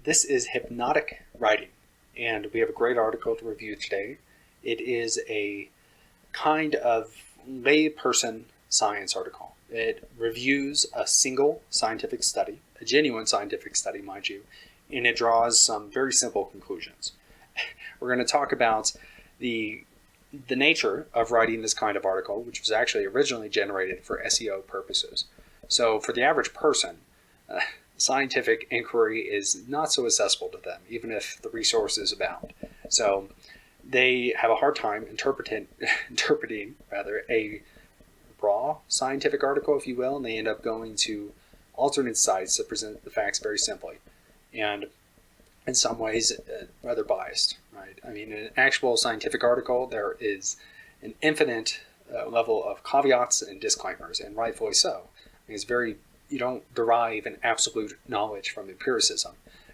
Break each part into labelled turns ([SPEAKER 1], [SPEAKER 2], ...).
[SPEAKER 1] This is hypnotic writing, and we have a great article to review today. It is a kind of layperson science article. It reviews a single scientific study, a genuine scientific study, mind you, and it draws some very simple conclusions. We're going to talk about the nature of writing this kind of article, which was actually originally generated for SEO purposes. So for the average person, scientific inquiry is not so accessible to them, even if the resources abound. So they have a hard time interpreting a raw scientific article, if you will, and they end up going to alternate sites that present the facts very simply, and in some ways rather biased, right? I mean, in an actual scientific article, there is an infinite level of caveats and disclaimers, and rightfully so. I mean, you don't derive an absolute knowledge from empiricism.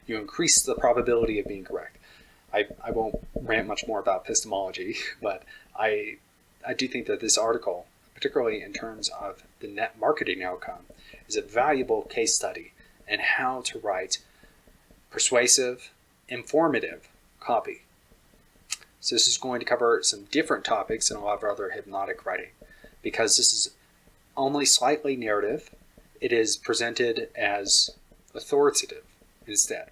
[SPEAKER 1] You increase the probability of being correct. I won't rant much more about epistemology, but I do think that this article, particularly in terms of the net marketing outcome, is a valuable case study in how to write persuasive, informative copy. So this is going to cover some different topics than a lot of other hypnotic writing, because this is only slightly narrative. It is presented as authoritative instead.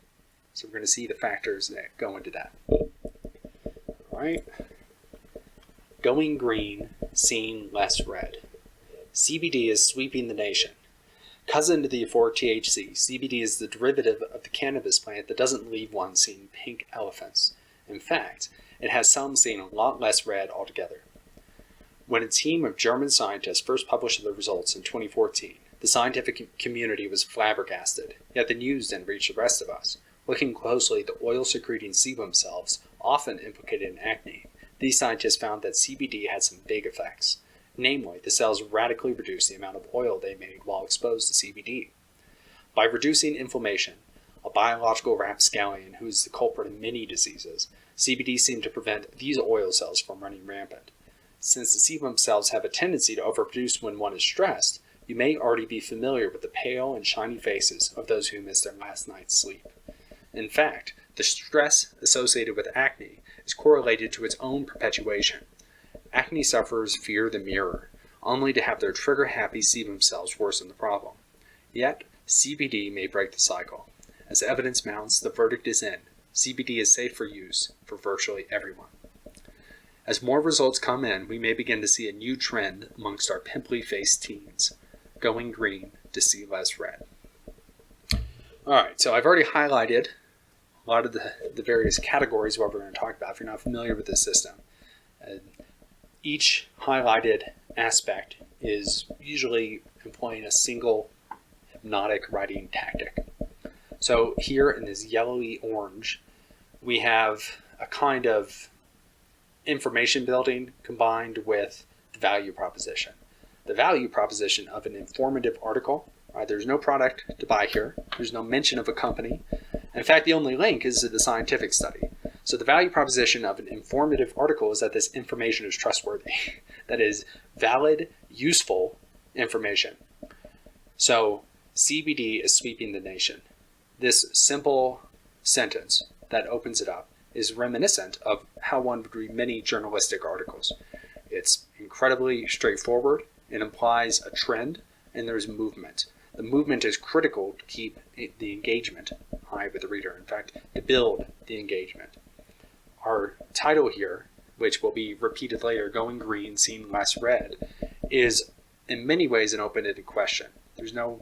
[SPEAKER 1] So we're going to see the factors that go into that. All right. Going green, seen less red. CBD is sweeping the nation. Cousin to the euphoric THC, CBD is the derivative of the cannabis plant that doesn't leave one seeing pink elephants. In fact, it has some seeing a lot less red altogether. When a team of German scientists first published the results in 2014, the scientific community was flabbergasted, yet the news didn't reach the rest of us. Looking closely at the oil-secreting sebum cells, often implicated in acne, these scientists found that CBD had some big effects. Namely, the cells radically reduced the amount of oil they made while exposed to CBD. By reducing inflammation, a biological rapscallion who is the culprit of many diseases, CBD seemed to prevent these oil cells from running rampant. Since the sebum cells have a tendency to overproduce when one is stressed, you may already be familiar with the pale and shiny faces of those who missed their last night's sleep. In fact, the stress associated with acne is correlated to its own perpetuation. Acne sufferers fear the mirror, only to have their trigger-happy sebum cells worsen the problem. Yet, CBD may break the cycle. As evidence mounts, the verdict is in. CBD is safe for use for virtually everyone. As more results come in, we may begin to see a new trend amongst our pimply-faced teens, going green to see less red. All right, so I've already highlighted a lot of the various categories of what we're going to talk about if you're not familiar with this system. Each highlighted aspect is usually employing a single hypnotic writing tactic. So here in this yellowy orange, we have a kind of information building combined with the value proposition. The value proposition of an informative article, right? There's no product to buy here. There's no mention of a company. In fact, the only link is to the scientific study. So the value proposition of an informative article is that this information is trustworthy. That is valid, useful information. So CBD is sweeping the nation. This simple sentence that opens it up is reminiscent of how one would read many journalistic articles. It's incredibly straightforward. It implies a trend, and there's movement. The movement is critical to keep the engagement high with the reader. In fact, to build the engagement. Our title here, which will be repeated later, Going Green, Seeing Less Red, is in many ways an open-ended question. There's no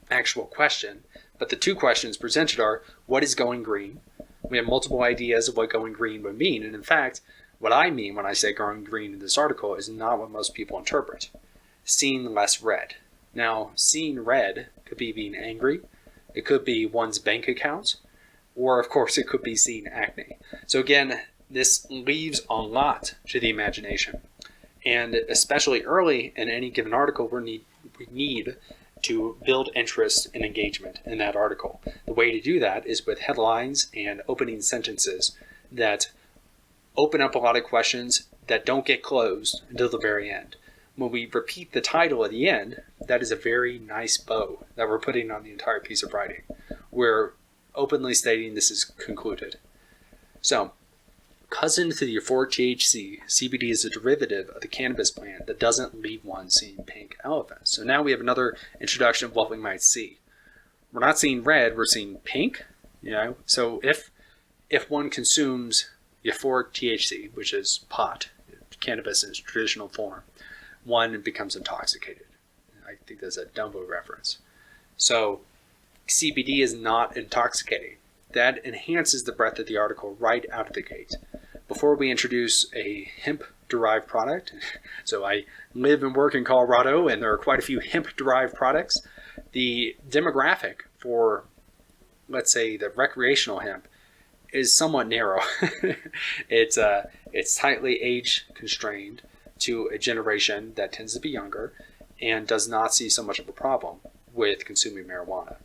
[SPEAKER 1] actual question, but the two questions presented are, what is going green? We have multiple ideas of what going green would mean, and in fact, what I mean when I say going green in this article is not what most people interpret. Seeing less red. Now, seeing red could be being angry, it could be one's bank account, or of course it could be seeing acne. So again, this leaves a lot to the imagination. And especially early in any given article, we need to build interest and engagement in that article. The way to do that is with headlines and opening sentences that open up a lot of questions that don't get closed until the very end. When we repeat the title at the end, that is a very nice bow that we're putting on the entire piece of writing. We're openly stating this is concluded. So, cousin to the euphoric THC, CBD is a derivative of the cannabis plant that doesn't leave one seeing pink elephants. So now we have another introduction of what we might see. We're not seeing red, we're seeing pink. So if one consumes euphoric THC, which is pot, cannabis in its traditional form, one becomes intoxicated. I think that's a Dumbo reference. So CBD is not intoxicating. That enhances the breadth of the article right out of the gate. Before we introduce a hemp-derived product, so I live and work in Colorado, and there are quite a few hemp-derived products. The demographic for, let's say, the recreational hemp is somewhat narrow. It's tightly age-constrained to a generation that tends to be younger and does not see so much of a problem with consuming marijuana.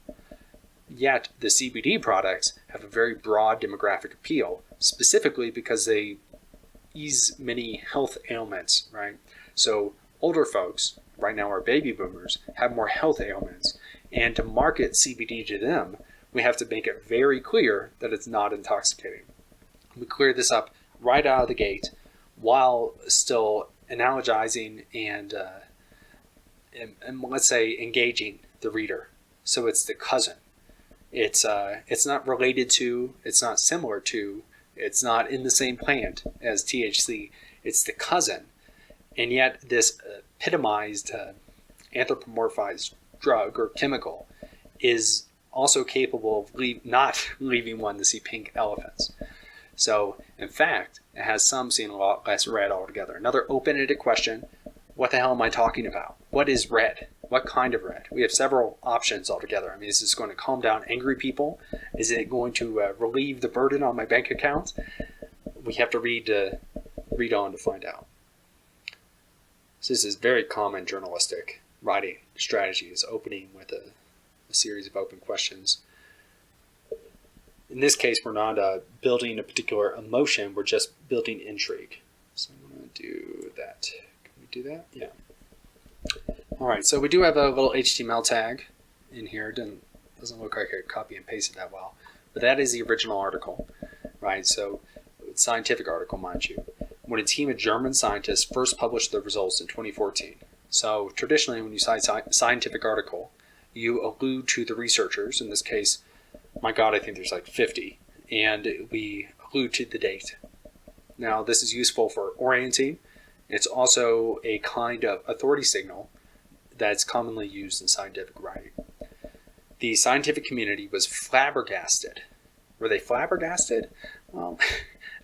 [SPEAKER 1] Yet, the CBD products have a very broad demographic appeal, specifically because they ease many health ailments, right? So, older folks, right now our baby boomers, have more health ailments. And to market CBD to them, we have to make it very clear that it's not intoxicating. We clear this up right out of the gate while still analogizing and let's say engaging the reader. So it's the cousin. It's not related to, it's not similar to, it's not in the same plant as THC. It's the cousin. And yet this epitomized, anthropomorphized drug or chemical is also capable of not leaving one to see pink elephants. So, in fact, it has some seeing a lot less red altogether. Another open-ended question, what the hell am I talking about? What is red? What kind of red? We have several options altogether. I mean, is this going to calm down angry people? Is it going to relieve the burden on my bank account? We have to read on to find out. So this is very common journalistic writing strategy, is opening with a series of open questions. In this case, we're not building a particular emotion, we're just building intrigue. So I'm going to do that. Can we do that? Yeah. All right, so we do have a little HTML tag in here. It doesn't look like I copy and pasted that well, but that is the original article, right? So it's a scientific article, mind you, when a team of German scientists first published their results in 2014. So traditionally, when you cite a scientific article, you allude to the researchers. In this case, my God, I think there's like 50, and we allude to the date. Now, this is useful for orienting. It's also a kind of authority signal that's commonly used in scientific writing. The scientific community was flabbergasted. Were they flabbergasted? Well,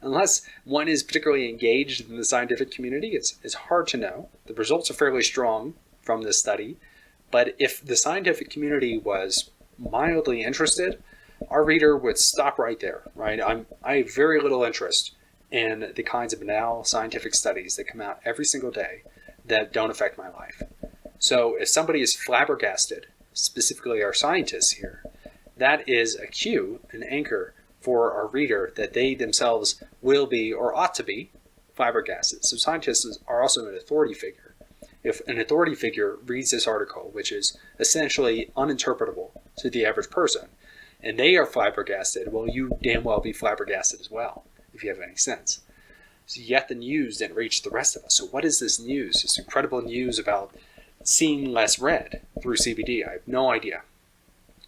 [SPEAKER 1] unless one is particularly engaged in the scientific community, it's hard to know. The results are fairly strong from this study, but if the scientific community was mildly interested, our reader would stop right there, right? I have very little interest in the kinds of banal scientific studies that come out every single day that don't affect my life. So if somebody is flabbergasted, specifically our scientists here, that is a cue, an anchor for our reader that they themselves will be or ought to be flabbergasted. So scientists are also an authority figure. If an authority figure reads this article, which is essentially uninterpretable to the average person, and they are flabbergasted, well, you damn well be flabbergasted as well, if you have any sense. So yet the news didn't reach the rest of us. So what is this news? This incredible news about seeing less red through CBD? I have no idea.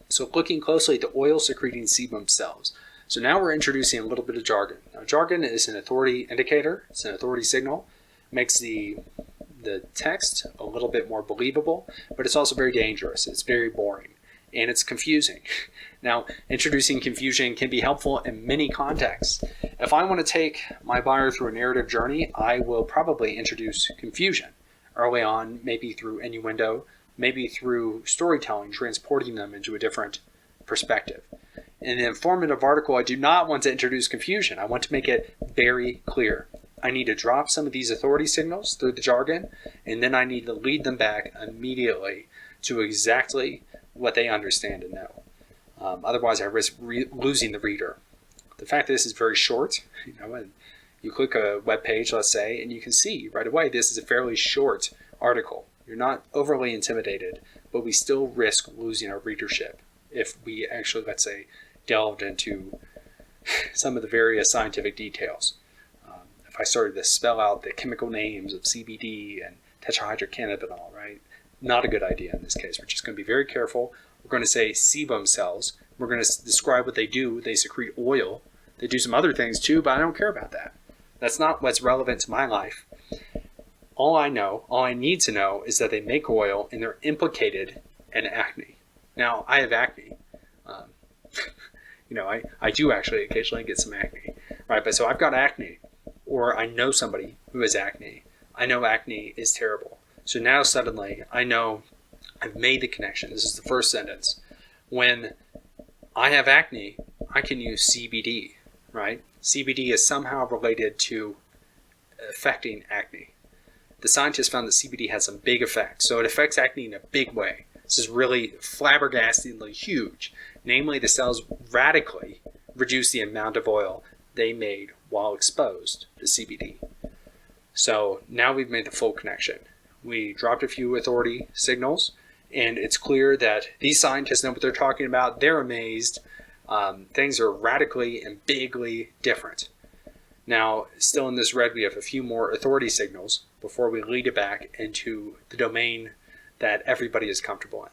[SPEAKER 1] So looking closely at the oil-secreting sebum cells. So now we're introducing a little bit of jargon. Now, jargon is an authority indicator. It's an authority signal. Makes the text a little bit more believable, but it's also very dangerous. It's very boring, and it's confusing. Now, introducing confusion can be helpful in many contexts. If I want to take my buyer through a narrative journey, I will probably introduce confusion early on, maybe through innuendo, maybe through storytelling, transporting them into a different perspective. In an informative article, I do not want to introduce confusion. I want to make it very clear. I need to drop some of these authority signals through the jargon, and then I need to lead them back immediately to exactly what they understand and know. Otherwise, I risk losing the reader. The fact that this is very short, and you click a web page, let's say, and you can see right away this is a fairly short article. You're not overly intimidated, but we still risk losing our readership if we actually, let's say, delved into some of the various scientific details. If I started to spell out the chemical names of CBD and tetrahydrocannabinol, right? Not a good idea in this case. We're just going to be very careful. We're going to say sebum cells. We're going to describe what they do. They secrete oil. They do some other things too, but I don't care about that. That's not what's relevant to my life. All I need to know is that they make oil and they're implicated in acne. Now, I have acne. I do actually occasionally get some acne, right? But so I've got acne, or I know somebody who has acne. I know acne is terrible. So now suddenly I know I've made the connection. This is the first sentence. When I have acne, I can use CBD, right? CBD is somehow related to affecting acne. The scientists found that CBD has some big effects. So it affects acne in a big way. This is really flabbergastingly huge. Namely, the cells radically reduce the amount of oil they made while exposed to CBD. So now we've made the full connection. We dropped a few authority signals, and it's clear that these scientists know what they're talking about. They're amazed. Things are radically and bigly different. Now, still in this red, we have a few more authority signals before we lead it back into the domain that everybody is comfortable in.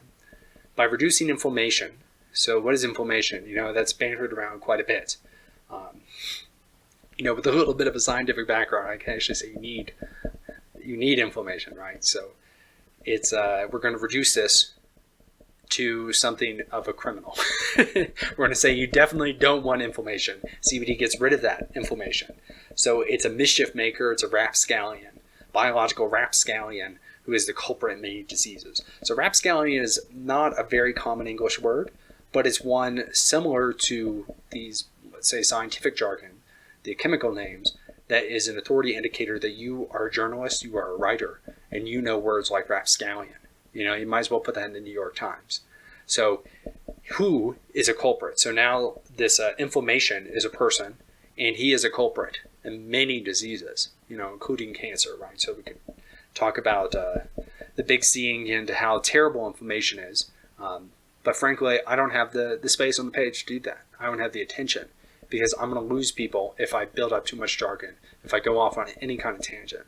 [SPEAKER 1] By reducing inflammation, so what is inflammation? That's bantered around quite a bit. With a little bit of a scientific background, I can actually say you need inflammation, right? So it's we're going to reduce this to something of a criminal. We're going to say you definitely don't want inflammation. CBD gets rid of that inflammation. So it's a mischief maker. It's a rapscallion, biological rapscallion, who is the culprit in many diseases. So rapscallion is not a very common English word, but it's one similar to these, let's say, scientific jargon, the chemical names, that is an authority indicator that you are a journalist, you are a writer, and you know words like rapscallion. You might as well put that in the New York Times. So who is a culprit? So now this inflammation is a person, and he is a culprit in many diseases, including cancer, right? So we could talk about the big C into how terrible inflammation is. But frankly, I don't have the space on the page to do that. I don't have the attention, because I'm going to lose people if I build up too much jargon, if I go off on any kind of tangent.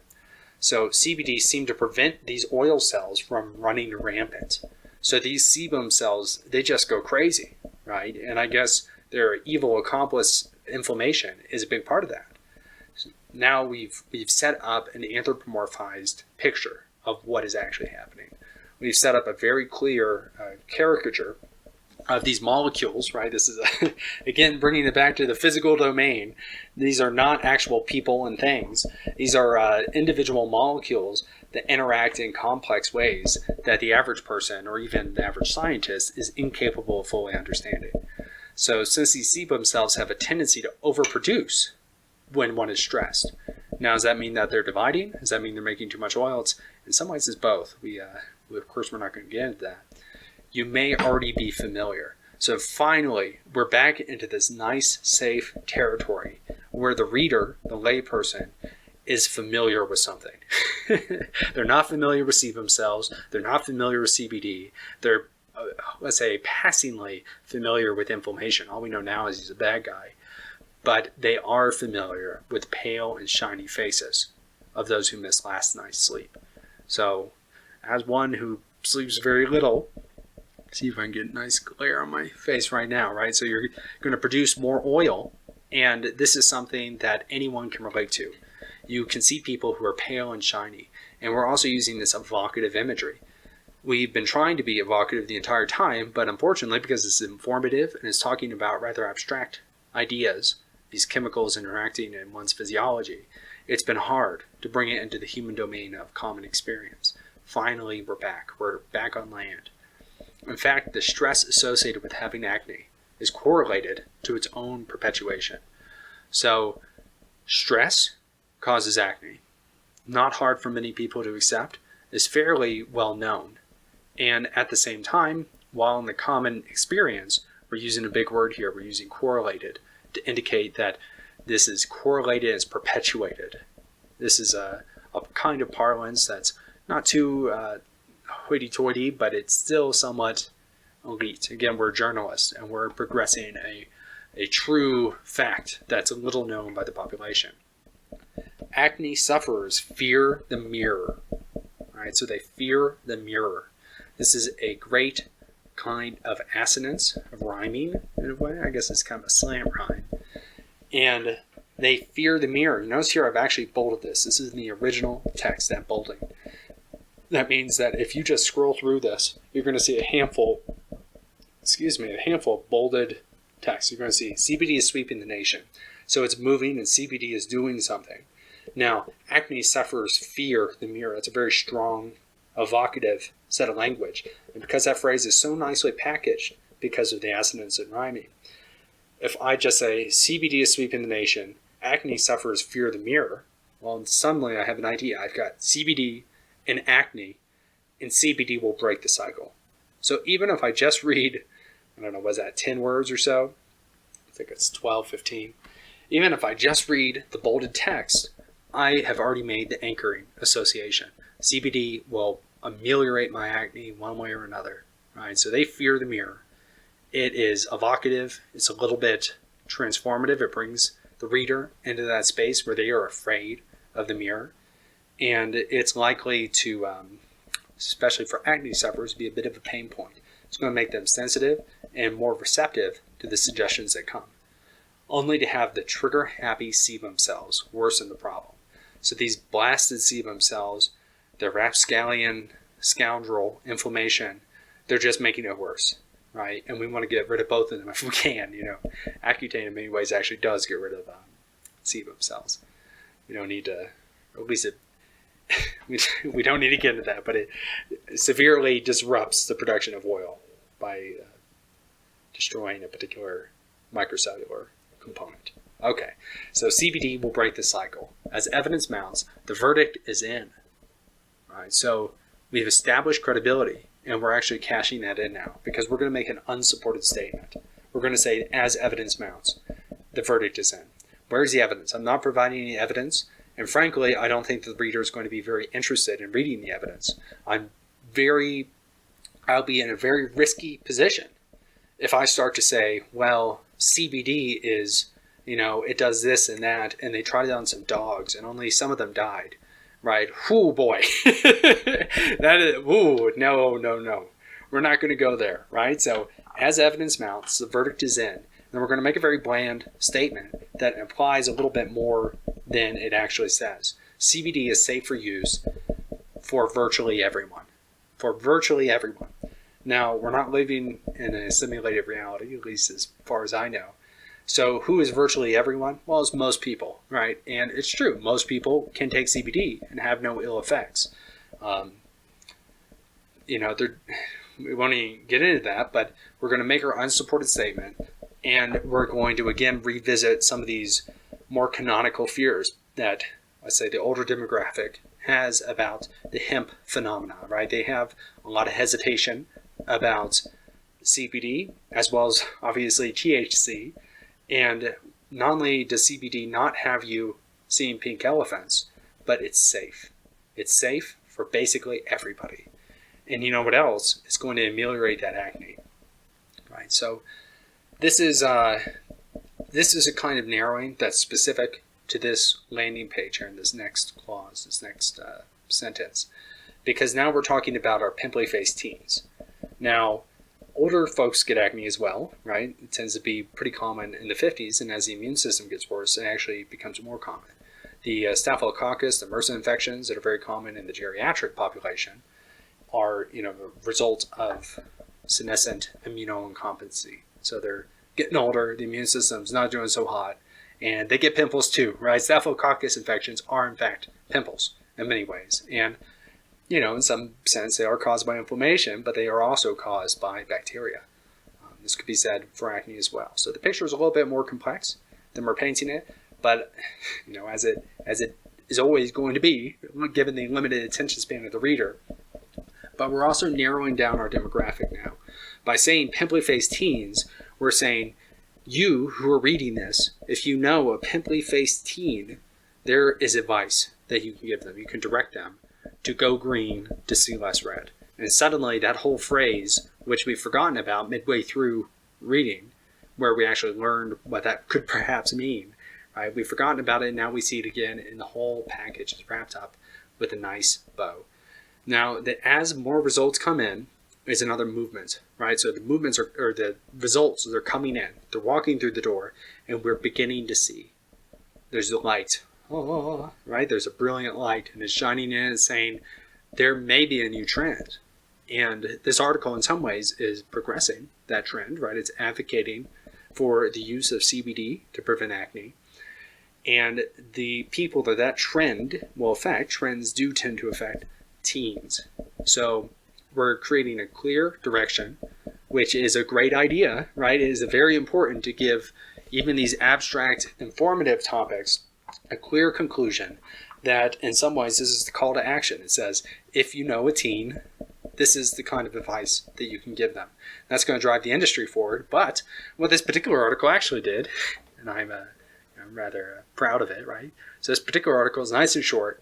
[SPEAKER 1] So CBD seemed to prevent these oil cells from running rampant. So these sebum cells, they just go crazy, right? And I guess their evil accomplice, inflammation, is a big part of that. So now we've set up an anthropomorphized picture of what is actually happening. We've set up a very clear caricature of these molecules, right? This is, again, bringing it back to the physical domain. These are not actual people and things. These are individual molecules that interact in complex ways that the average person, or even the average scientist, is incapable of fully understanding. So since these sebum cells have a tendency to overproduce when one is stressed, now does that mean that they're dividing? Does that mean they're making too much oil? It's, in some ways, it's both. Of course, we're not going to get into that. You may already be familiar. So finally, we're back into this nice, safe territory where the reader, the layperson, is familiar with something. They're not familiar with sebum cells. They're not familiar with CBD. They're, let's say, passingly familiar with inflammation. All we know now is he's a bad guy. But they are familiar with pale and shiny faces of those who missed last night's sleep. So, as one who sleeps very little, see if I can get a nice glare on my face right now, right? So you're going to produce more oil, and this is something that anyone can relate to. You can see people who are pale and shiny, and we're also using this evocative imagery. We've been trying to be evocative the entire time, but unfortunately, because it's informative and it's talking about rather abstract ideas, these chemicals interacting in one's physiology, it's been hard to bring it into the human domain of common experience. Finally, we're back. We're back on land. In fact, the stress associated with having acne is correlated to its own perpetuation. So, stress causes acne. Not hard for many people to accept, is fairly well known. And at the same time, while in the common experience, we're using a big word here, we're using correlated, to indicate that this is correlated, it's perpetuated. This is a kind of parlance that's not too hoity-toity, but it's still somewhat elite. Again, we're journalists, and we're progressing a a true fact that's little known by the population. Acne sufferers fear the mirror. All right, so they fear the mirror. This is a great kind of assonance, of rhyming in a way. I guess it's kind of a slant rhyme. And they fear the mirror. You notice here I've actually bolded this. This is in the original text, that bolding. That means that if you just scroll through this, you're going to see a handful of bolded text. You're going to see CBD is sweeping the nation. So it's moving and CBD is doing something. Now, acne sufferers fear the mirror. That's a very strong, evocative set of language. And because that phrase is so nicely packaged because of the assonance and rhyming, if I just say CBD is sweeping the nation, acne sufferers fear the mirror, well, suddenly I have an idea. I've got CBD and acne, and CBD will break the cycle. So even if I just read, I don't know, was that 10 words or so? I think it's 12, 15. Even if I just read the bolded text, I have already made the anchoring association. CBD will ameliorate my acne one way or another. Right? So they fear the mirror. It is evocative. It's a little bit transformative. It brings the reader into that space where they are afraid of the mirror. And it's likely to, especially for acne sufferers, be a bit of a pain point. It's going to make them sensitive and more receptive to the suggestions that come, only to have the trigger-happy sebum cells worsen the problem. So these blasted sebum cells, the rapscallion scoundrel inflammation, they're just making it worse, right? And we want to get rid of both of them if we can. Accutane in many ways actually does get rid of sebum cells. We don't need to, or at least we don't need to get into that, but it severely disrupts the production of oil by destroying a particular microcellular component. Okay, so CBD will break the cycle. As evidence mounts, the verdict is in. All right, so we've established credibility, and we're actually cashing that in now because we're going to make an unsupported statement. We're going to say, as evidence mounts, the verdict is in. Where's the evidence? I'm not providing any evidence, and frankly, I don't think the reader is going to be very interested in reading the evidence. I'll be in a very risky position if I start to say, well, CBD is, it does this and that, and they tried it on some dogs, and only some of them died, right? Whoo, boy. No. We're not going to go there, right? So as evidence mounts, the verdict is in. And we're going to make a very bland statement that implies a little bit more than it actually says. CBD is safe for use for virtually everyone. For virtually everyone. Now, we're not living in a simulated reality, at least as far as I know. So who is virtually everyone? Well, it's most people, right? And it's true. Most people can take CBD and have no ill effects. We won't even get into that, but we're going to make our unsupported statement, and we're going to, again, revisit some of these more canonical fears that, let's say, the older demographic has about the hemp phenomena, right? They have a lot of hesitation about CBD, as well as, obviously, THC. And not only does CBD not have you seeing pink elephants, but it's safe. It's safe for basically everybody. And you know what else? It's going to ameliorate that acne. Right? So this is a kind of narrowing that's specific to this landing page here in this next clause, this next sentence. Because now we're talking about our pimply-faced teens. Now, older folks get acne as well, right? It tends to be pretty common in the 50s, and as the immune system gets worse, it actually becomes more common. The staphylococcus, the MRSA infections that are very common in the geriatric population are, the result of senescent immunoincompetency. So they're getting older, the immune system's not doing so hot, and they get pimples too, right? Staphylococcus infections are, in fact, pimples in many ways. And in some sense, they are caused by inflammation, but they are also caused by bacteria. This could be said for acne as well. So the picture is a little bit more complex than we're painting it, but as it is always going to be, given the limited attention span of the reader. But we're also narrowing down our demographic now. By saying pimply-faced teens, we're saying, you who are reading this, if you know a pimply-faced teen, there is advice that you can give them. You can direct them to go green, to see less red. And suddenly that whole phrase, which we've forgotten about midway through reading, where we actually learned what that could perhaps mean. Right? We've forgotten about it, and now we see it again, and the whole package is wrapped up with a nice bow. Now, as more results come in, is another movement, right? So the movements or the results, they're coming in. They're walking through the door, and we're beginning to see. There's the light. Oh, right? There's a brilliant light, and it's shining in and saying, there may be a new trend. And this article, in some ways, is progressing that trend, right? It's advocating for the use of CBD to prevent acne. And the people that trend will affect, trends do tend to affect teens. So we're creating a clear direction, which is a great idea, right? It is very important to give even these abstract, informative topics a clear conclusion that in some ways this is the call to action. It says, if you know a teen, this is the kind of advice that you can give them. That's going to drive the industry forward. But what this particular article actually did, and I'm rather proud of it, right? So this particular article is nice and short,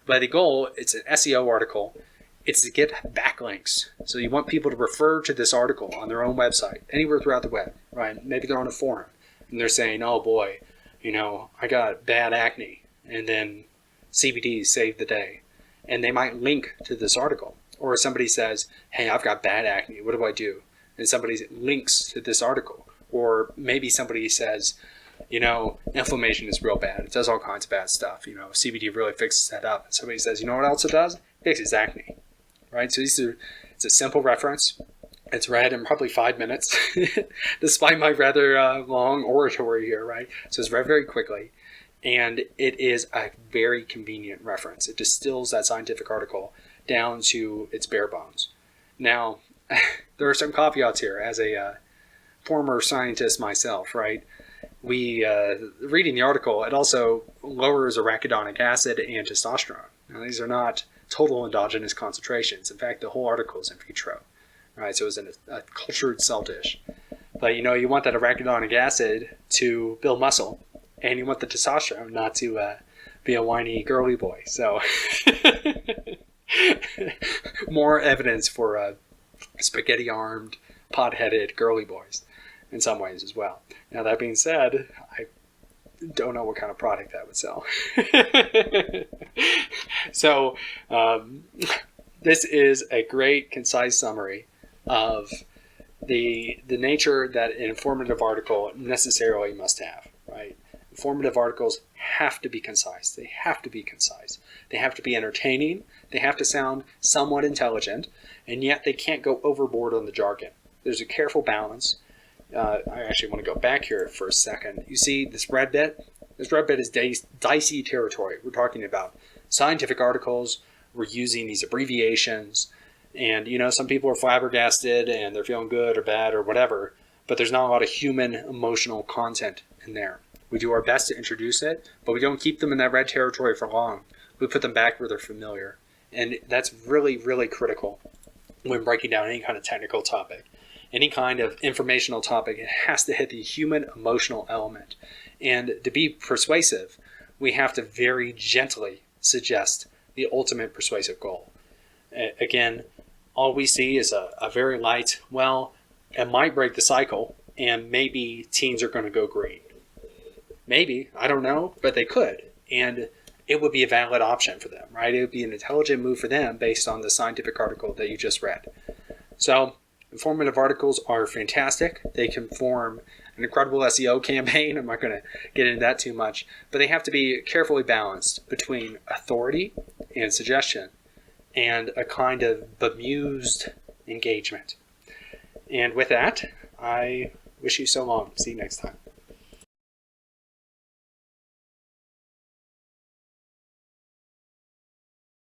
[SPEAKER 1] but the goal, it's an SEO article. It's to get backlinks. So you want people to refer to this article on their own website, anywhere throughout the web, right? Maybe they're on a forum and they're saying, oh boy, I got bad acne, and then CBD saved the day. And they might link to this article. Or somebody says, hey, I've got bad acne, what do I do? And somebody links to this article. Or maybe somebody says, inflammation is real bad. It does all kinds of bad stuff. CBD really fixes that up. And somebody says, you know what else it does? It fixes acne. Right? So it's a simple reference. It's read in probably 5 minutes, despite my rather long oratory here, right? So it's read very quickly. And it is a very convenient reference. It distills that scientific article down to its bare bones. Now, there are some caveats here. As a former scientist myself, right? Reading the article, it also lowers arachidonic acid and testosterone. Now, these are not total endogenous concentrations. In fact, the whole article is in vitro, right? So it was in a cultured cell dish. But, you want that arachidonic acid to build muscle, and you want the testosterone not to be a whiny girly boy. So more evidence for spaghetti-armed, pot-headed girly boys in some ways as well. Now, that being said, I don't know what kind of product that would sell. So this is a great, concise summary of the nature that an informative article necessarily must have, right? Informative articles have to be concise. They have to be concise. They have to be entertaining. They have to sound somewhat intelligent, and yet they can't go overboard on the jargon. There's a careful balance. I actually want to go back here for a second. You see this red bit? This red bit is dicey territory. We're talking about scientific articles. We're using these abbreviations. And, some people are flabbergasted and they're feeling good or bad or whatever, but there's not a lot of human emotional content in there. We do our best to introduce it, but we don't keep them in that red territory for long. We put them back where they're familiar. And that's really, really critical when breaking down any kind of technical topic. Any kind of informational topic, it has to hit the human emotional element. And to be persuasive, we have to very gently suggest the ultimate persuasive goal. Again, all we see is a very light, well, it might break the cycle, and maybe teens are going to go green. Maybe, I don't know, but they could. And it would be a valid option for them, right? It would be an intelligent move for them based on the scientific article that you just read. So, informative articles are fantastic. They can form an incredible SEO campaign. I'm not going to get into that too much, but they have to be carefully balanced between authority and suggestion and a kind of bemused engagement. And with that, I wish you so long. See you next time.